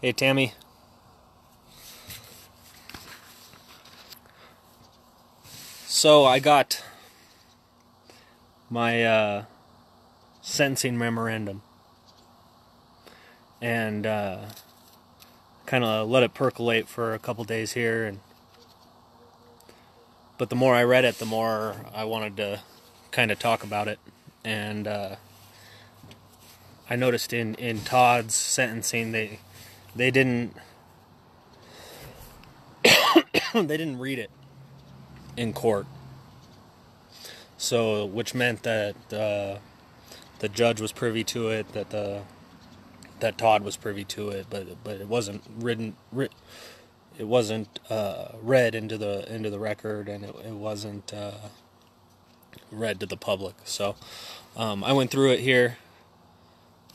Hey, Tammy. So I got my sentencing memorandum and kind of let it percolate for a couple days here, but the more I read it, the more I wanted to kind of talk about it. And I noticed in Todd's sentencing they didn't they didn't read it in court, so which meant that the judge was privy to it, that Todd was privy to it, but it wasn't it wasn't read into the record, and it wasn't read to the public. So I went through it here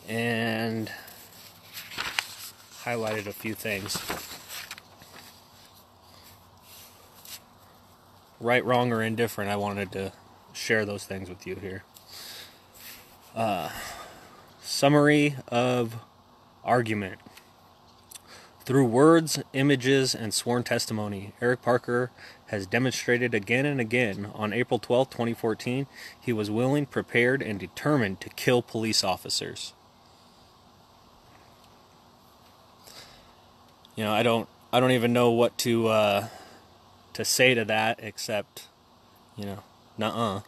and highlighted a few things. Right, wrong, or indifferent, I wanted to share those things with you here. Summary of argument. Through words, images, and sworn testimony, Eric Parker has demonstrated again and again on April 12, 2014, he was willing, prepared, and determined to kill police officers. You know, I don't even know what to say to that, except, you know, nuh-uh.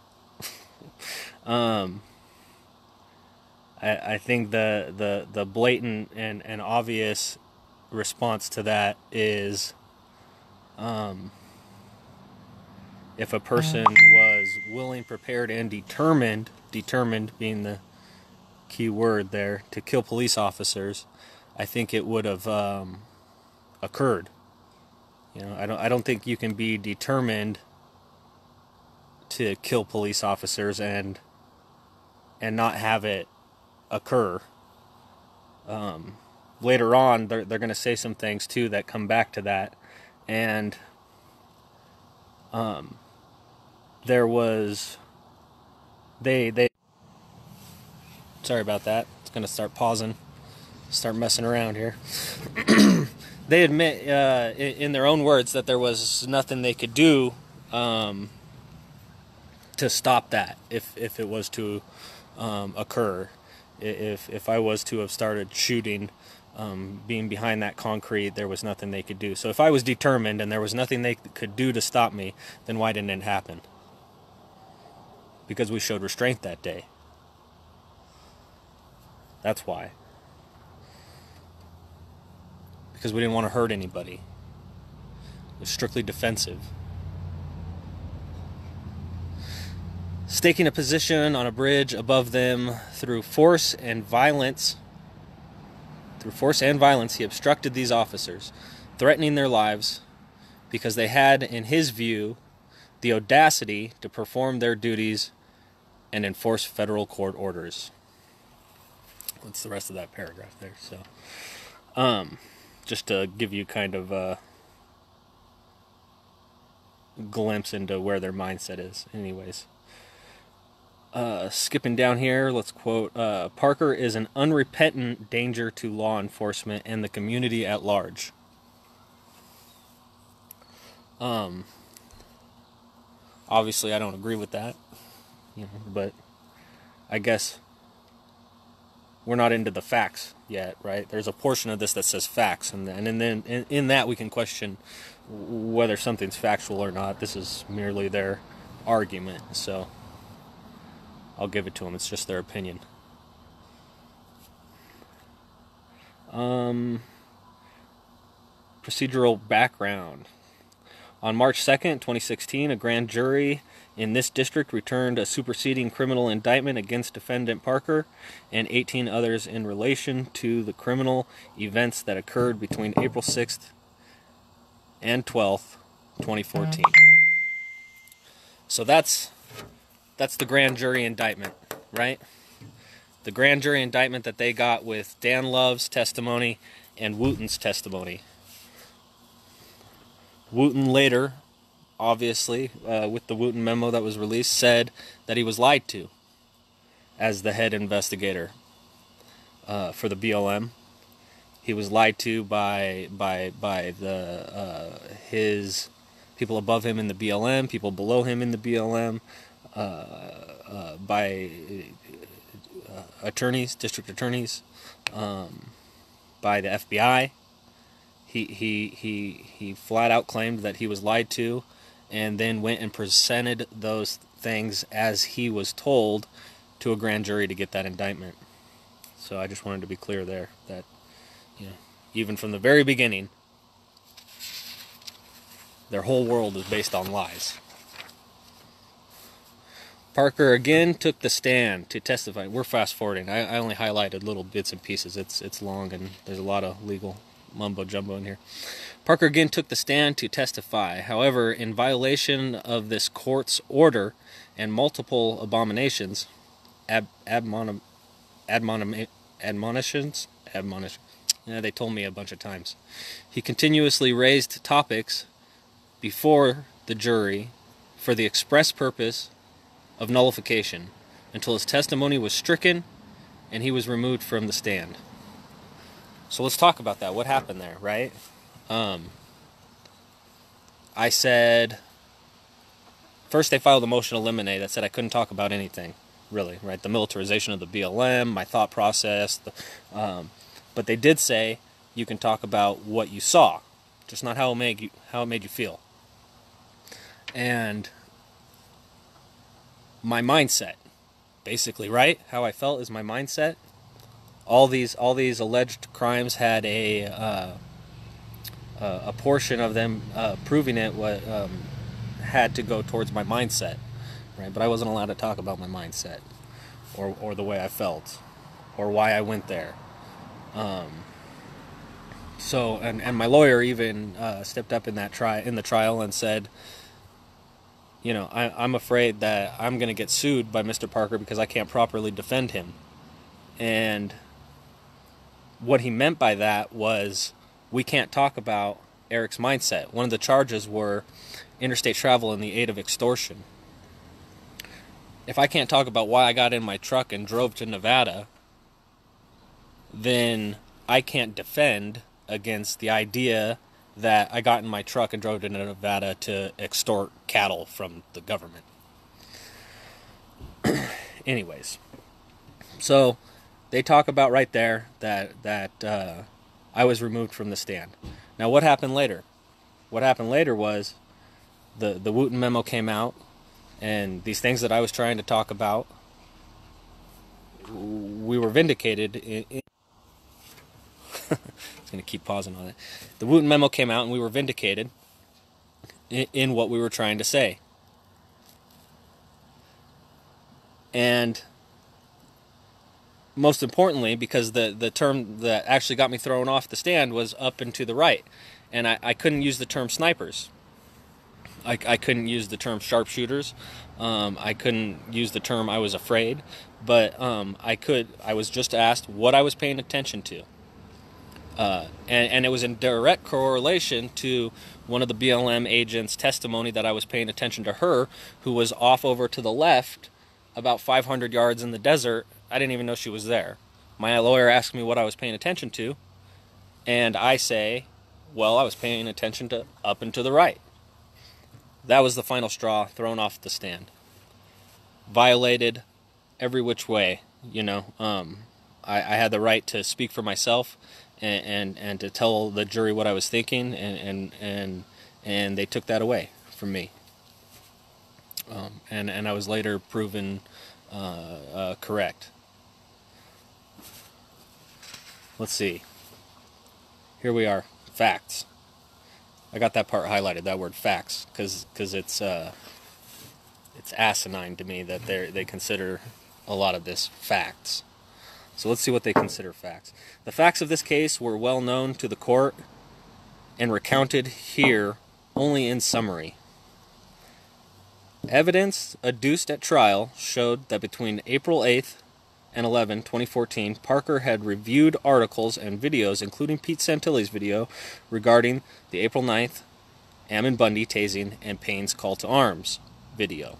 I think the blatant and obvious response to that is, if a person was willing, prepared, and determined being the key word there, to kill police officers, I think it would have occurred. You know, I don't think you can be determined to kill police officers and not have it occur. Later on, they're going to say some things too that come back to that, and there was they sorry about that. It's going to start pausing, start messing around here. They admit in their own words that there was nothing they could do to stop that if it was to occur. If I was to have started shooting, being behind that concrete, there was nothing they could do. So if I was determined and there was nothing they could do to stop me, then why didn't it happen? Because we showed restraint that day. That's why. Because we didn't want to hurt anybody. It was strictly defensive. Staking a position on a bridge above them through force and violence, he obstructed these officers, threatening their lives because they had, in his view, the audacity to perform their duties and enforce federal court orders. What's the rest of that paragraph there? So, just to give you kind of a glimpse into where their mindset is. Anyways. Skipping down here, let's quote, Parker is an unrepentant danger to law enforcement and the community at large. Obviously I don't agree with that, you know, but I guess we're not into the facts yet, right? There's a portion of this that says facts, and then in that we can question whether something's factual or not. This is merely their argument, so I'll give it to them. It's just their opinion. Procedural background. On March 2nd, 2016, a grand jury in this district returned a superseding criminal indictment against defendant Parker and 18 others in relation to the criminal events that occurred between April 6th and 12th, 2014. So that's the grand jury indictment, right? The grand jury indictment that they got with Dan Love's testimony and Wooten's testimony. Wooten later, obviously, with the Wooten memo that was released, said that he was lied to as the head investigator for the BLM. he was lied to by his people above him in the BLM, people below him in the BLM, by attorneys, district attorneys, by the FBI. He flat out claimed that he was lied to, and then went and presented those things as he was told to a grand jury to get that indictment. So I just wanted to be clear there that, you know, even from the very beginning, their whole world is based on lies. Parker again took the stand to testify. We're fast forwarding. I only highlighted little bits and pieces. It's long and there's a lot of legal mumbo jumbo in here. Parker again took the stand to testify. However, in violation of this court's order and multiple abominations, admonitions. Yeah, they told me a bunch of times. He continuously raised topics before the jury for the express purpose of nullification until his testimony was stricken and he was removed from the stand. So let's talk about that. What happened there, right? I said, first they filed a motion to eliminate that said I couldn't talk about anything, really, right? The militarization of the BLM, my thought process, but they did say you can talk about what you saw, just not how it made you feel. And my mindset, basically, right? How I felt is my mindset. All these alleged crimes had a portion of them proving it had to go towards my mindset, right? But I wasn't allowed to talk about my mindset or the way I felt or why I went there. So and my lawyer even stepped up in the trial and said, you know, I'm afraid that I'm going to get sued by Mr. Parker because I can't properly defend him. And what he meant by that was we can't talk about Eric's mindset. One of the charges were interstate travel in the aid of extortion. If I can't talk about why I got in my truck and drove to Nevada, then I can't defend against the idea that I got in my truck and drove to Nevada to extort cattle from the government. Anyways, so they talk about right there that I was removed from the stand. Now, what happened later? What happened later was the Wooten memo came out, and these things that I was trying to talk about, we were vindicated. I'm going to keep pausing on it. The Wooten memo came out, and we were vindicated in what we were trying to say. And most importantly, because the term that actually got me thrown off the stand was up and to the right. And I couldn't use the term snipers. I couldn't use the term sharpshooters. I couldn't use the term I was afraid. But I was just asked what I was paying attention to. And it was in direct correlation to one of the BLM agents' testimony that I was paying attention to her, who was off over to the left, about 500 yards in the desert. I didn't even know she was there. My lawyer asked me what I was paying attention to, and I say, well, I was paying attention to up and to the right. That was the final straw, thrown off the stand. Violated every which way, you know. I had the right to speak for myself and to tell the jury what I was thinking, and they took that away from me. And I was later proven correct. Let's see. Here we are. Facts. I got that part highlighted, that word facts, because it's asinine to me that they consider a lot of this facts. So let's see what they consider facts. The facts of this case were well known to the court and recounted here only in summary. Evidence adduced at trial showed that between April 8th and 11, 2014, Parker had reviewed articles and videos, including Pete Santilli's video, regarding the April 9th Ammon Bundy tasing and Payne's call to arms video.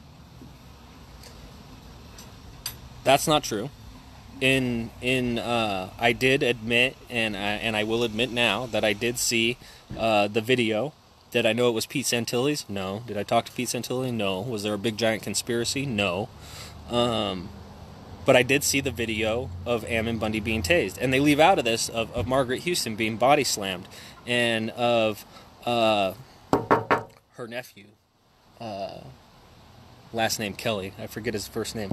That's not true. I did admit, and I will admit now, that I did see the video. Did I know it was Pete Santilli's? No. Did I talk to Pete Santilli? No. Was there a big giant conspiracy? No. But I did see the video of Ammon Bundy being tased. And they leave out of this of Margaret Houston being body slammed, and of her nephew, last name Kelly. I forget his first name.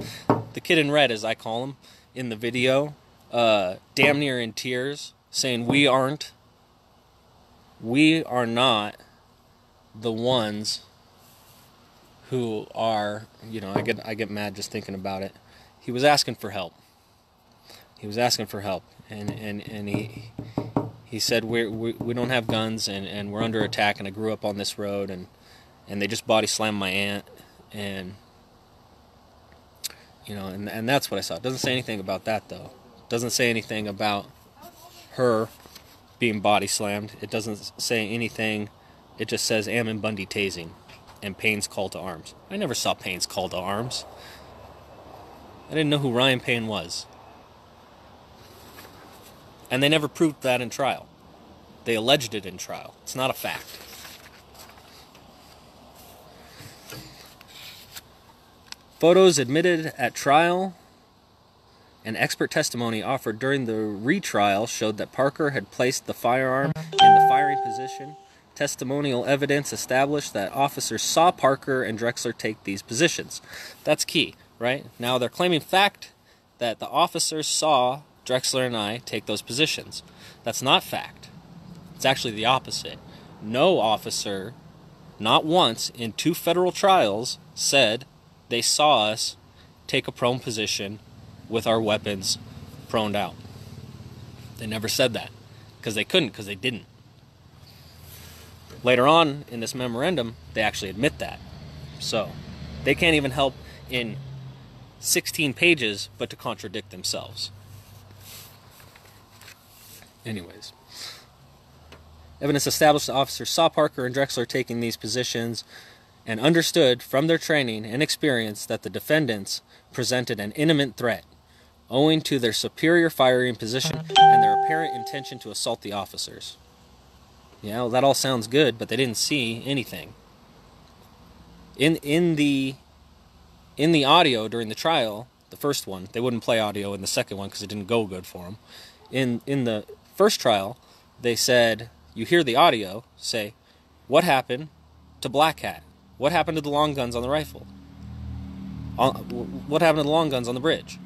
The kid in red, as I call him, in the video, damn near in tears, saying, we are not the ones who are, I get mad just thinking about it. He was asking for help. He was asking for help, and he said, we don't have guns, and we're under attack, and I grew up on this road, and they just body slammed my aunt, and and that's what I saw. It doesn't say anything about that, though. It doesn't say anything about her being body slammed. It doesn't say anything. It just says Ammon Bundy tasing and Payne's call to arms. I never saw Payne's call to arms. I didn't know who Ryan Payne was. And they never proved that in trial. They alleged it in trial. It's not a fact. Photos admitted at trial and expert testimony offered during the retrial showed that Parker had placed the firearm in the firing position. Testimonial evidence established that officers saw Parker and Drexler take these positions. That's key, right? Now they're claiming fact that the officers saw Drexler and I take those positions. That's not fact. It's actually the opposite. No officer, not once, in 2 federal trials, said they saw us take a prone position with our weapons proned out. They never said that because they couldn't, because they didn't. Later on in this memorandum, they actually admit that. So they can't even help in 16 pages but to contradict themselves. Anyways, evidence established the officers saw Parker and Drexler taking these positions and understood from their training and experience that the defendants presented an imminent threat owing to their superior firing position and their apparent intention to assault the officers. Yeah, well, that all sounds good, but they didn't see anything. In the audio during the trial, the first one, they wouldn't play audio in the second one because it didn't go good for them. In the first trial, they said, you hear the audio say, what happened to Black Hat? What happened to the long guns on the rifle? What happened to the long guns on the bridge?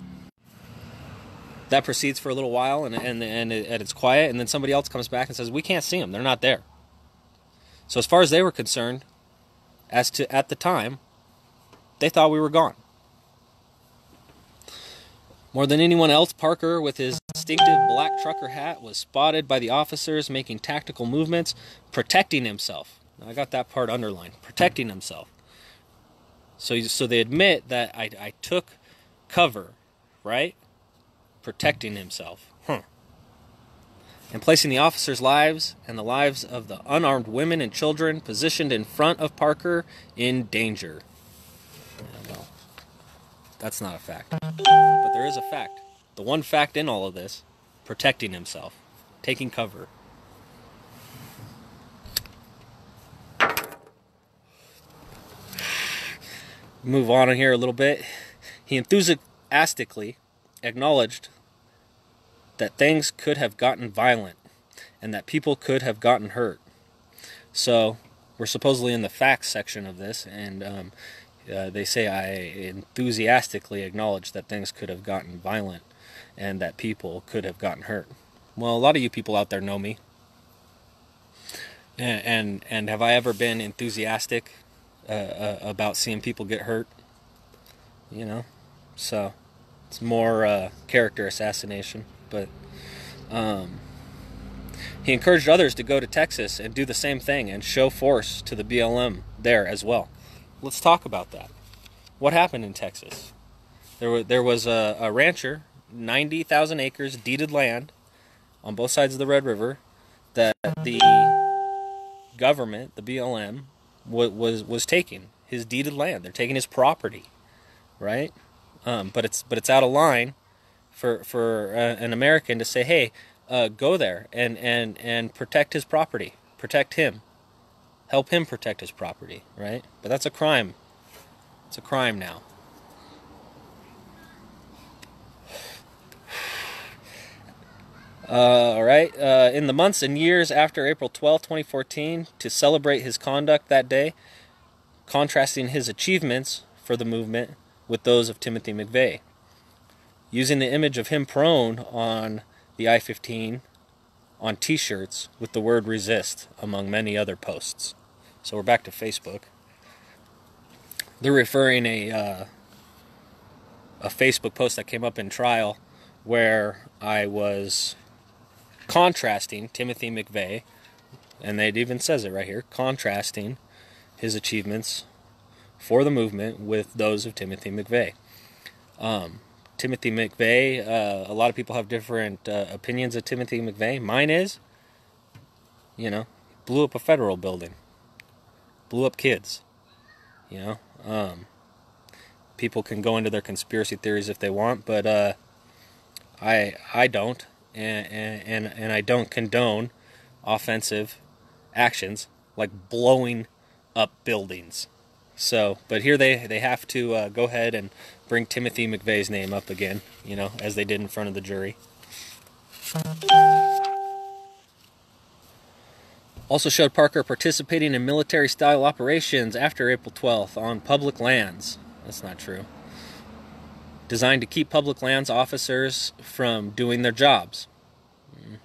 That proceeds for a little while, and it's quiet, and then somebody else comes back and says, we can't see them. They're not there. So as far as they were concerned, at the time, they thought we were gone. More than anyone else, Parker, with his distinctive black trucker hat, was spotted by the officers making tactical movements, protecting himself. I got that part underlined. Protecting himself. So they admit that I took cover, right? Protecting himself. And placing the officers' lives and the lives of the unarmed women and children positioned in front of Parker in danger. Yeah, well, that's not a fact. But there is a fact. The one fact in all of this, protecting himself. Taking cover. Move on here a little bit. He enthusiastically acknowledged that things could have gotten violent and that people could have gotten hurt. So we're supposedly in the facts section of this, and they say I enthusiastically acknowledge that things could have gotten violent and that people could have gotten hurt. Well, a lot of you people out there know me. And have I ever been enthusiastic about seeing people get hurt? So it's more character assassination. But he encouraged others to go to Texas and do the same thing and show force to the BLM there as well. Let's talk about that. What happened in Texas? There was a rancher, 90,000 acres, deeded land on both sides of the Red River that the government, the BLM, was taking his deeded land. They're taking his property, right? But it's out of line for an American to say, hey, go there and protect his property, protect him, help him protect his property, right? But that's a crime. It's a crime now. All right. In the months and years after April 12, 2014, to celebrate his conduct that day, contrasting his achievements for the movement with those of Timothy McVeigh, using the image of him prone on the I-15 on T-shirts with the word resist, among many other posts. So we're back to Facebook. They're referring a Facebook post that came up in trial where I was contrasting Timothy McVeigh, and it even says it right here, contrasting his achievements for the movement with those of Timothy McVeigh. Timothy McVeigh, a lot of people have different opinions of Timothy McVeigh. Mine is, blew up a federal building, blew up kids, people can go into their conspiracy theories if they want, but I don't. And I don't condone offensive actions like blowing up buildings. So, but here they have to go ahead and bring Timothy McVeigh's name up again, as they did in front of the jury. Also showed Parker participating in military-style operations after April 12th on public lands. That's not true. Designed to keep public lands officers from doing their jobs.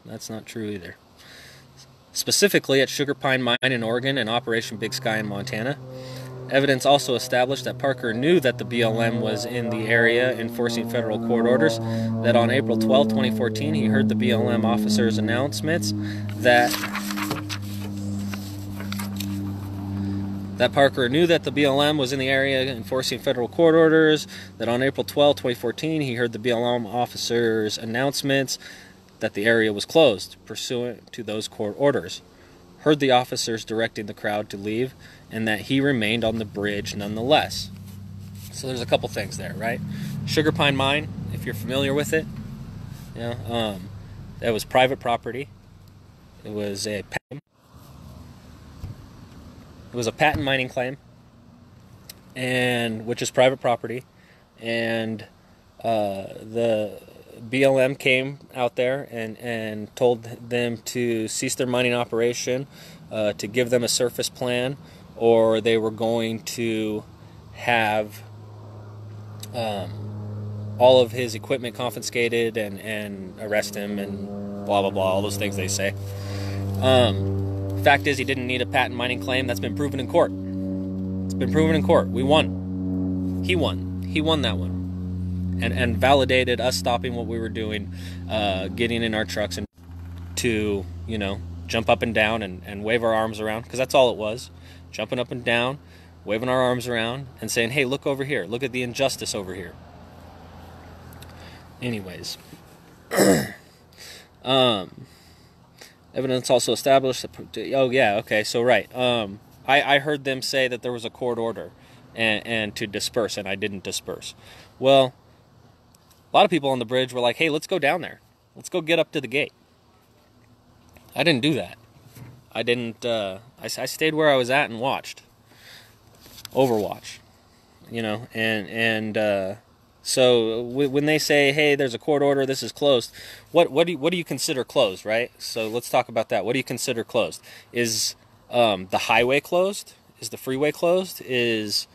That's not true either. Specifically at Sugar Pine Mine in Oregon and Operation Big Sky in Montana. Evidence also established that Parker knew that the BLM was in the area enforcing federal court orders, that on April 12, 2014, he heard the BLM officers' announcements that Parker knew that the BLM was in the area enforcing federal court orders, that on April 12, 2014, he heard the BLM officers' announcements that the area was closed, pursuant to those court orders, heard the officers directing the crowd to leave, and that he remained on the bridge nonetheless. So there's a couple things there, right? Sugar Pine Mine, if you're familiar with it, that was private property. It was a patent mining claim, and which is private property, and the BLM came out there and told them to cease their mining operation, to give them a surface plan, or they were going to have all of his equipment confiscated and arrest him and blah blah blah, all those things they say. Fact is, he didn't need a patent mining claim. That's been proven in court. It's been proven in court. We won. He won. He won that one. And validated us stopping what we were doing, getting in our trucks and to, jump up and down and wave our arms around, because that's all it was. Jumping up and down, waving our arms around, and saying, hey, look over here. Look at the injustice over here. Anyways. Evidence also established that, oh yeah, okay, so right. I heard them say that there was a court order and to disperse, and I didn't disperse. Well, a lot of people on the bridge were like, hey, let's go down there. Let's go get up to the gate. I didn't do that. I didn't, I stayed where I was at and watched. Overwatch. So when they say, hey, there's a court order, this is closed, what do you consider closed, right? So let's talk about that. What do you consider closed? Is the highway closed? Is the freeway closed? Is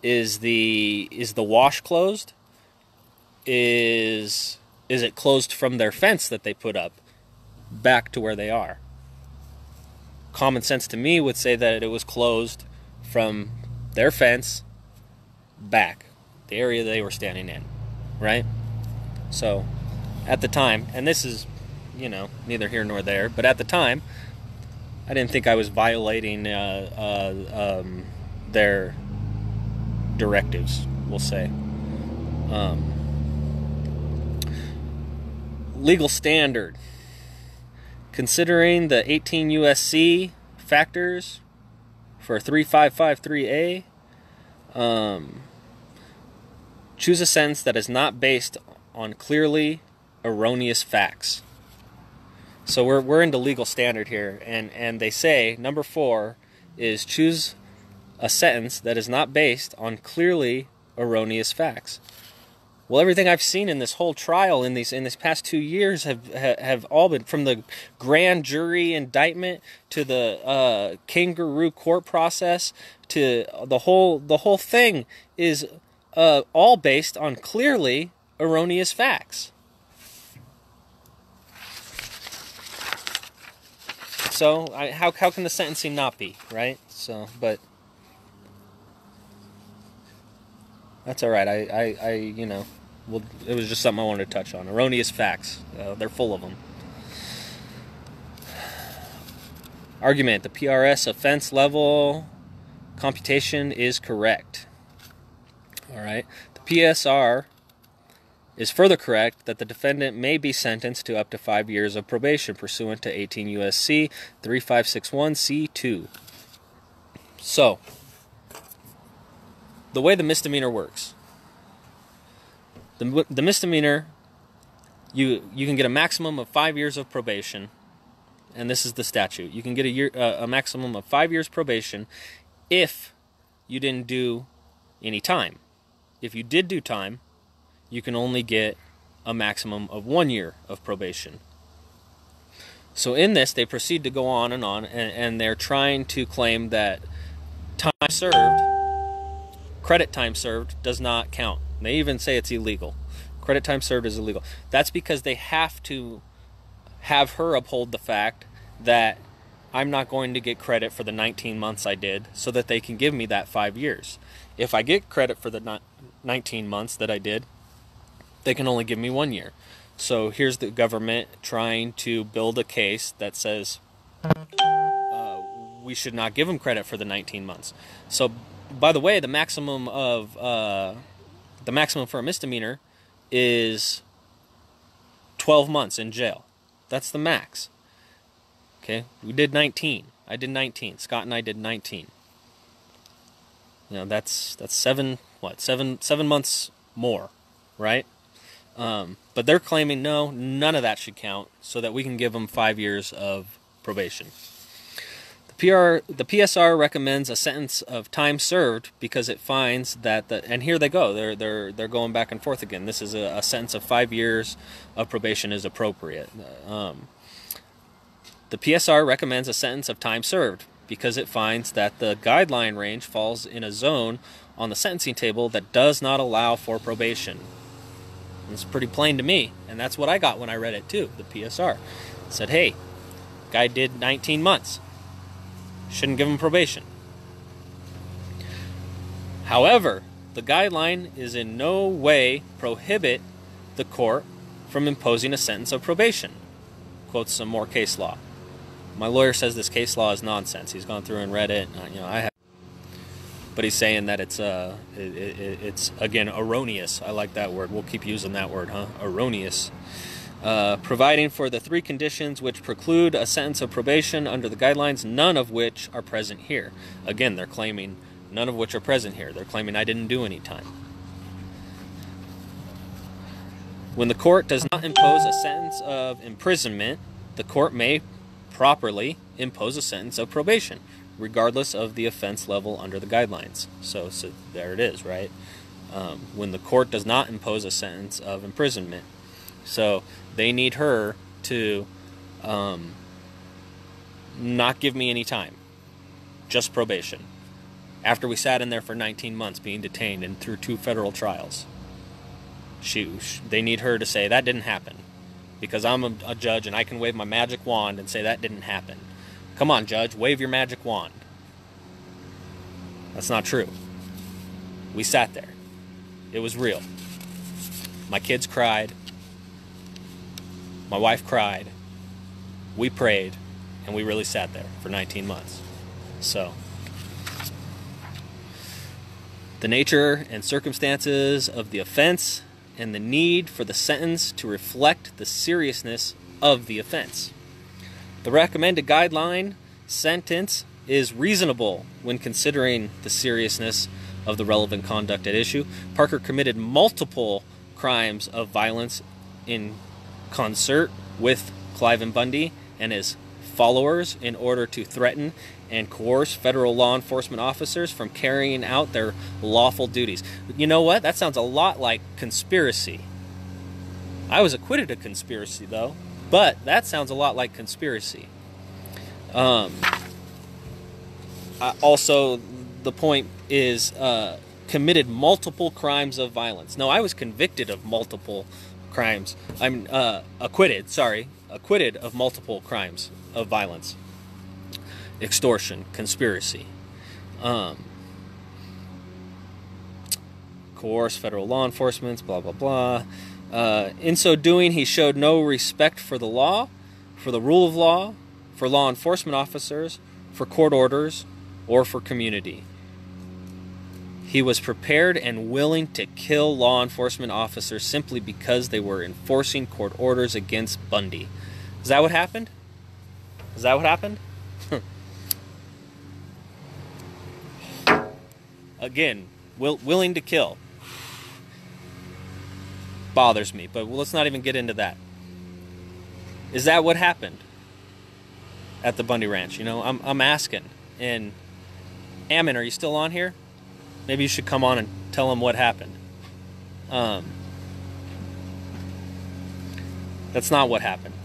the wash closed? Is it closed from their fence that they put up back to where they are? Common sense to me would say that it was closed from their fence back, the area they were standing in, right? So at the time, and this is, neither here nor there, but at the time, I didn't think I was violating their directives, we'll say. Legal standard. Considering the 18 U.S.C. factors for 3553A, choose a sentence that is not based on clearly erroneous facts. So we're into legal standard here, and they say number 4 is choose a sentence that is not based on clearly erroneous facts. Well, everything I've seen in this whole trial in this past 2 years have all been, from the grand jury indictment to the kangaroo court process to the whole thing is all based on clearly erroneous facts. So how can the sentencing not be, right? So, but that's all right. I you know, well, it was just something I wanted to touch on. Erroneous facts. They're full of them. Argument: the PRS offense level computation is correct. All right. The PSR is further correct that the defendant may be sentenced to up to 5 years of probation pursuant to 18 U.S.C. 3561 C2. So, the way the misdemeanor works. The misdemeanor, you can get a maximum of 5 years of probation, and this is the statute. You can get a maximum of 5 years probation if you didn't do any time. If you did do time, you can only get a maximum of 1 year of probation. So in this, they proceed to go on, and they're trying to claim that time served, credit time served, does not count. They even say it's illegal. Credit time served is illegal. That's because they have to have her uphold the fact that I'm not going to get credit for the 19 months I did, so that they can give me that 5 years. If I get credit for the 19 months that I did, they can only give me 1 year. So here's the government trying to build a case that says we should not give them credit for the 19 months. So, by the way, the maximum for a misdemeanor is 12 months in jail. That's the max. Okay, we did 19. I did 19. Scott and I did 19. You know, that's 7 months more, right? But they're claiming no, none of that should count, so that we can give them 5 years of probation. The PSR recommends a sentence of time served because it finds that and here they go. They're going back and forth again. This is a sentence of 5 years of probation is appropriate. The PSR recommends a sentence of time served because it finds that the guideline range falls in a zone on the sentencing table that does not allow for probation. It's pretty plain to me, and that's what I got when I read it too. The PSR said, hey, guy did 19 months. Shouldn't give him probation. However, the guideline is in no way prohibit the court from imposing a sentence of probation. Quotes some more case law. My lawyer says this case law is nonsense. He's gone through and read it. I have, but he's saying that it's again erroneous. I like that word. We'll keep using that word, huh? Erroneous. Providing for the 3 conditions which preclude a sentence of probation under the guidelines, none of which are present here. Again, they're claiming none of which are present here. They're claiming I didn't do any time. When the court does not impose a sentence of imprisonment, the court may properly impose a sentence of probation, regardless of the offense level under the guidelines. So there it is, right? When the court does not impose a sentence of imprisonment. So they need her to not give me any time, just probation. After we sat in there for 19 months being detained and through 2 federal trials. They need her to say that didn't happen. Because I'm a judge and I can wave my magic wand and say that didn't happen. Come on, judge, wave your magic wand. That's not true. We sat there. It was real. My kids cried. My wife cried. We prayed. And we really sat there for 19 months. So, the nature and circumstances of the offense and the need for the sentence to reflect the seriousness of the offense. The recommended guideline sentence is reasonable when considering the seriousness of the relevant conduct at issue. Parker committed multiple crimes of violence in concert with Clive and Bundy and his followers in order to threaten and coerce federal law enforcement officers from carrying out their lawful duties. You know what? That sounds a lot like conspiracy. I was acquitted of conspiracy, though, but that sounds a lot like conspiracy. Also, the point is committed multiple crimes of violence. No, I was convicted of multiple crimes. I'm acquitted of multiple crimes of violence. Extortion, conspiracy, coerce federal law enforcement, blah, blah, blah. In so doing, he showed no respect for the law, for the rule of law, for law enforcement officers, for court orders, or for community. He was prepared and willing to kill law enforcement officers simply because they were enforcing court orders against Bundy. Is that what happened? Is that what happened? Again, willing to kill. Bothers me, but let's not even get into that. Is that what happened at the Bundy Ranch? You know, I'm asking. And Ammon, are you still on here? Maybe you should come on and tell him what happened. That's not what happened.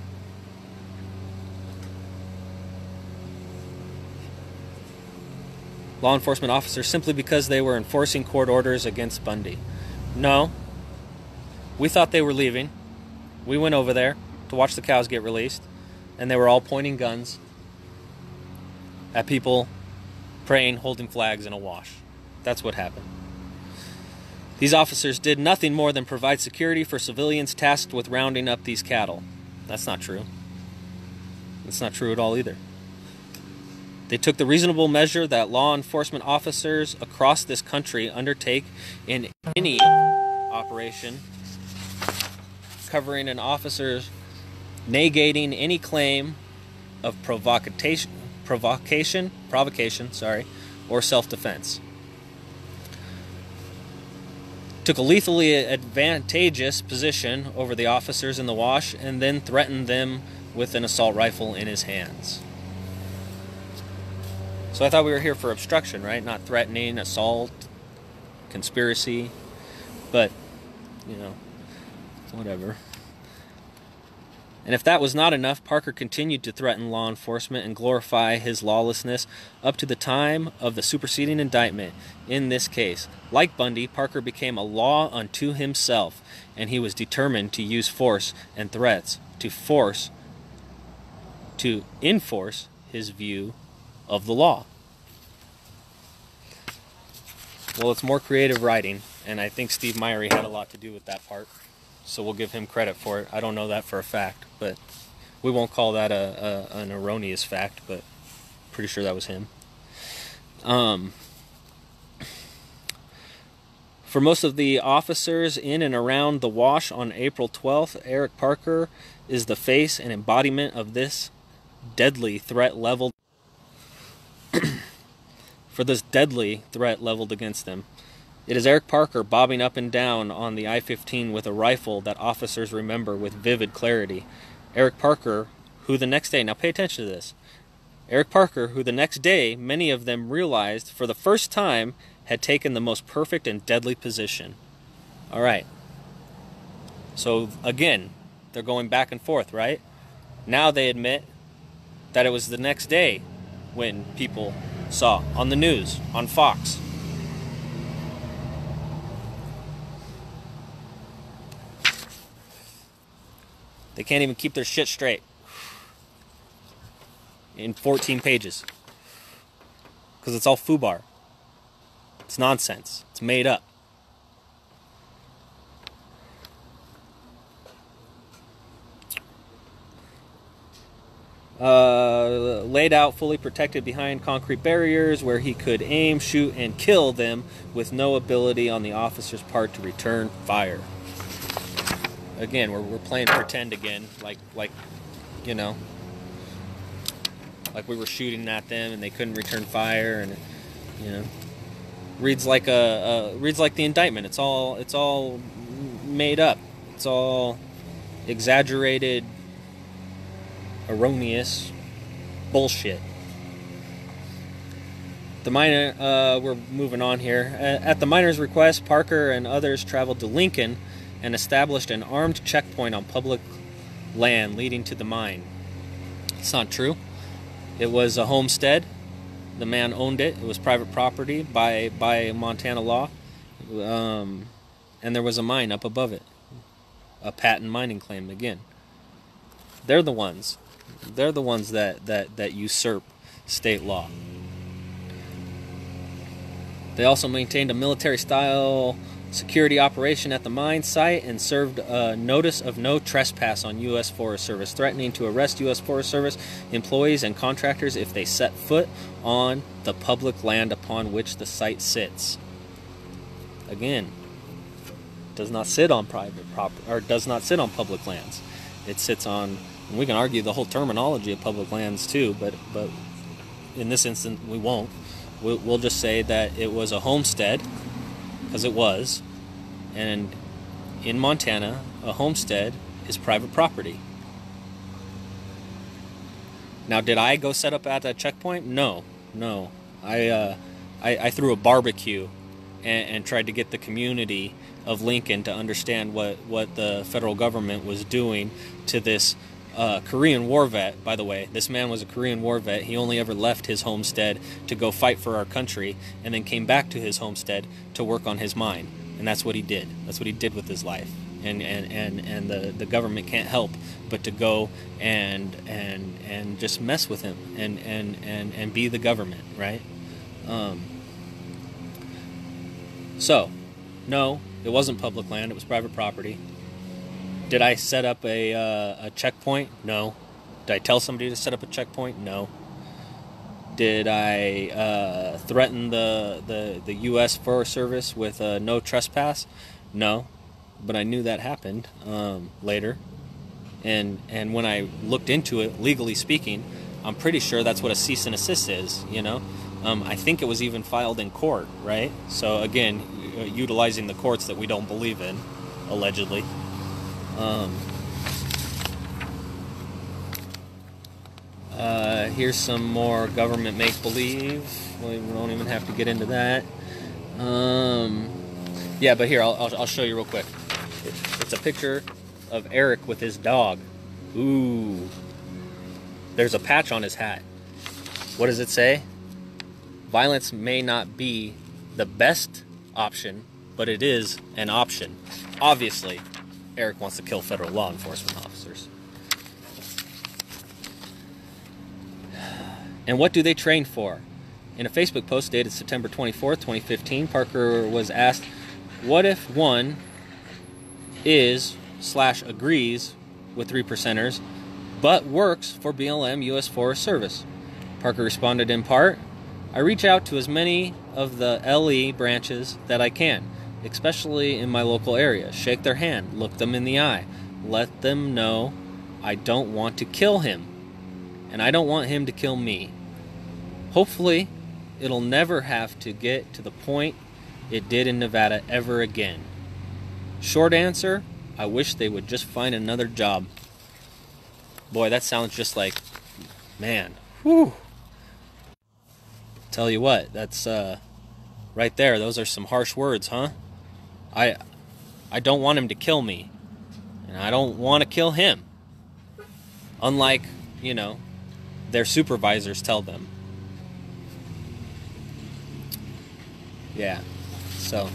Law enforcement officers simply because they were enforcing court orders against Bundy. No. We thought they were leaving. We went over there to watch the cows get released, and they were all pointing guns at people, praying, holding flags in a wash. That's what happened. These officers did nothing more than provide security for civilians tasked with rounding up these cattle. That's not true. That's not true at all either. They took the reasonable measure that law enforcement officers across this country undertake in any operation covering an officer's negating any claim of provocation, or self-defense. Took a lethally advantageous position over the officers in the wash and then threatened them with an assault rifle in his hands. So I thought we were here for obstruction, right? Not threatening, assault, conspiracy, but, you know, whatever. And if that was not enough, Parker continued to threaten law enforcement and glorify his lawlessness up to the time of the superseding indictment in this case. Like Bundy, Parker became a law unto himself, and he was determined to use force and threats to enforce his view of the law. Well, it's more creative writing, and I think Steve Myrie had a lot to do with that part, so we'll give him credit for it. I don't know that for a fact, but we won't call that an erroneous fact, but pretty sure that was him. For most of the officers in and around the wash on April 12th, Eric Parker is the face and embodiment of this deadly threat leveled against them. It is Eric Parker bobbing up and down on the I-15 with a rifle that officers remember with vivid clarity. Eric Parker, who the next day, now pay attention to this, Eric Parker, who the next day many of them realized for the first time had taken the most perfect and deadly position. All right. So again, they're going back and forth, right? Now they admit that it was the next day when people saw on the news, on Fox. They can't even keep their shit straight in 14 pages because it's all foobar. It's nonsense. It's made up. Laid out fully protected behind concrete barriers where he could aim, shoot, and kill them with no ability on the officer's part to return fire. Again, we're playing pretend again, like you know, like we were shooting at them and they couldn't return fire, and reads like the indictment. It's all made up. It's all exaggerated, erroneous bullshit. The miner, we're moving on here. At the miner's request, Parker and others traveled to Lincoln and established an armed checkpoint on public land leading to the mine. It's not true. It was a homestead. The man owned it. It was private property by Montana law. And there was a mine up above it. A patent mining claim again. They're the ones. They're the ones that usurp state law. They also maintained a military-style security operation at the mine site and served a notice of no trespass on U.S. Forest Service, threatening to arrest U.S. Forest Service employees and contractors if they set foot on the public land upon which the site sits. Again, does not sit on private property, or does not sit on public lands. It sits on, and we can argue the whole terminology of public lands too, but in this instance we won't. We'll just say that it was a homestead, because it was, and in Montana, a homestead is private property. Now, did I go set up at that checkpoint? No. I threw a barbecue and tried to get the community of Lincoln to understand what the federal government was doing to this Korean war vet. By the way, this man was a Korean war vet. He only ever left his homestead to go fight for our country, and then came back to his homestead to work on his mine. And that's what he did. That's what he did with his life. And the government can't help but to go and just mess with him and be the government, right? So, no, it wasn't public land. It was private property. Did I set up a checkpoint? No. Did I tell somebody to set up a checkpoint? No. Did I threaten the U.S. Forest Service with no trespass? No. But I knew that happened later. And when I looked into it, legally speaking, I'm pretty sure that's what a cease and desist is, you know? I think it was even filed in court, right? So again, utilizing the courts that we don't believe in, allegedly. Here's some more government make-believe. We don't even have to get into that. Yeah, but here, I'll show you real quick. It's a picture of Eric with his dog. Ooh. There's a patch on his hat. What does it say? Violence may not be the best option, but it is an option. Obviously, Eric wants to kill federal law enforcement officers. And what do they train for? In a Facebook post dated September 24th, 2015, Parker was asked, what if one is/agrees with 3%ers, but works for BLM U.S. Forest Service? Parker responded in part, I reach out to as many of the LE branches that I can, especially in my local area. Shake their hand, look them in the eye, let them know I don't want to kill him, and I don't want him to kill me. Hopefully, it'll never have to get to the point it did in Nevada ever again. Short answer, I wish they would just find another job. Boy, that sounds just like, man, whew. Tell you what, that's right there, those are some harsh words, huh? I don't want him to kill me, and I don't want to kill him. Unlike, you know, their supervisors tell them. Yeah. So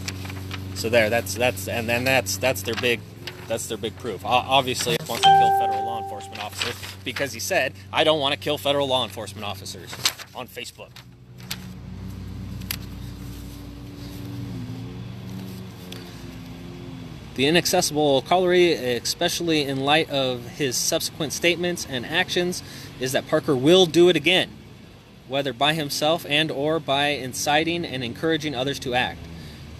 there, that's their big proof. Obviously, he wants to kill federal law enforcement officers because he said, I don't want to kill federal law enforcement officers on Facebook. The inaccessible corollary, especially in light of his subsequent statements and actions, is that Parker will do it again, whether by himself and or by inciting and encouraging others to act.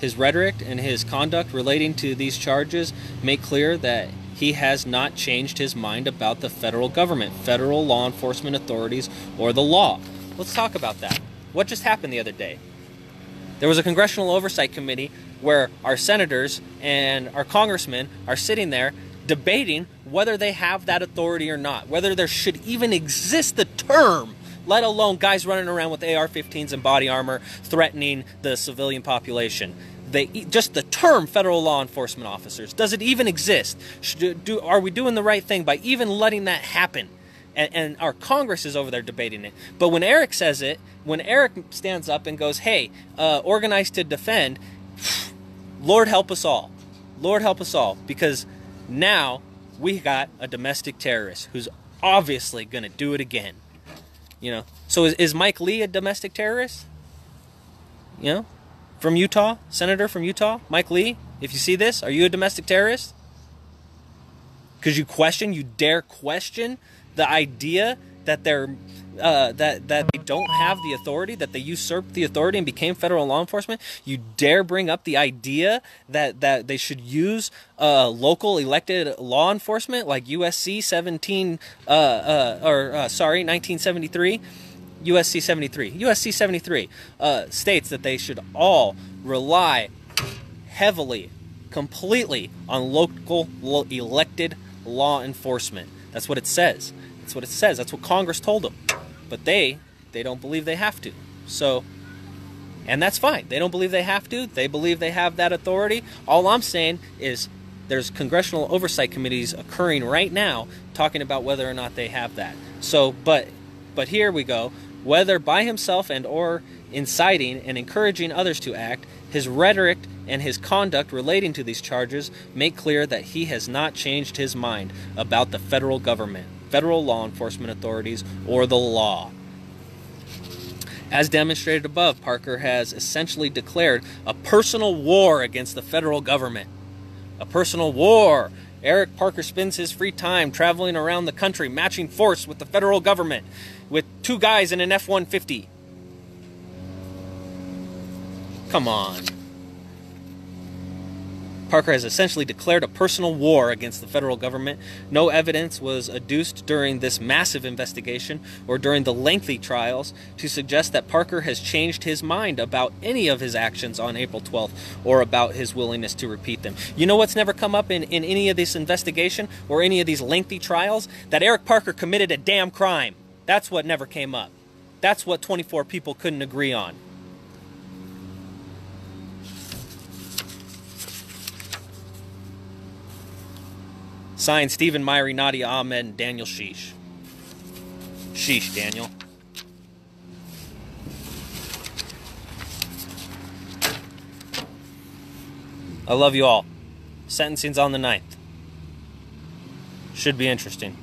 His rhetoric and his conduct relating to these charges make clear that he has not changed his mind about the federal government, federal law enforcement authorities, or the law. Let's talk about that. What just happened the other day? There was a congressional oversight committee where our senators and our congressmen are sitting there debating whether they have that authority or not, whether there should even exist the term, let alone guys running around with AR-15s and body armor threatening the civilian population. Just the term federal law enforcement officers, does it even exist? Are we doing the right thing by even letting that happen? And our Congress is over there debating it. But when Eric says it, when Eric stands up and goes, hey, organize to defend, Lord help us all. Lord help us all. Because now we got a domestic terrorist who's obviously going to do it again. You know, so is Mike Lee a domestic terrorist? You know, from Utah, senator from Utah, Mike Lee. If you see this, are you a domestic terrorist? Because you dare question the idea that that they don't have the authority, that they usurped the authority and became federal law enforcement. You dare bring up the idea that they should use local elected law enforcement like USC 1973. USC 73 states that they should all rely heavily, completely on local elected law enforcement. That's what it says. That's what it says. That's what Congress told them. But they don't believe they have to. So, and that's fine. They don't believe they have to. They believe they have that authority. All I'm saying is there's congressional oversight committees occurring right now talking about whether or not they have that. So, but here we go. Whether by himself and or inciting and encouraging others to act, his rhetoric and his conduct relating to these charges make clear that he has not changed his mind about the federal government, federal law enforcement authorities, or the law. As demonstrated above, Parker has essentially declared a personal war against the federal government. A personal war. Eric Parker spends his free time traveling around the country, matching force with the federal government, with 2 guys in an F-150. Come on. Parker has essentially declared a personal war against the federal government. No evidence was adduced during this massive investigation or during the lengthy trials to suggest that Parker has changed his mind about any of his actions on April 12th or about his willingness to repeat them. You know what's never come up in any of this investigation or any of these lengthy trials? That Eric Parker committed a damn crime. That's what never came up. That's what 24 people couldn't agree on. Signed, Stephen Myrie, Nadia Ahmed, and Daniel Sheesh. Sheesh, Daniel. I love you all. Sentencing's on the 9th. Should be interesting.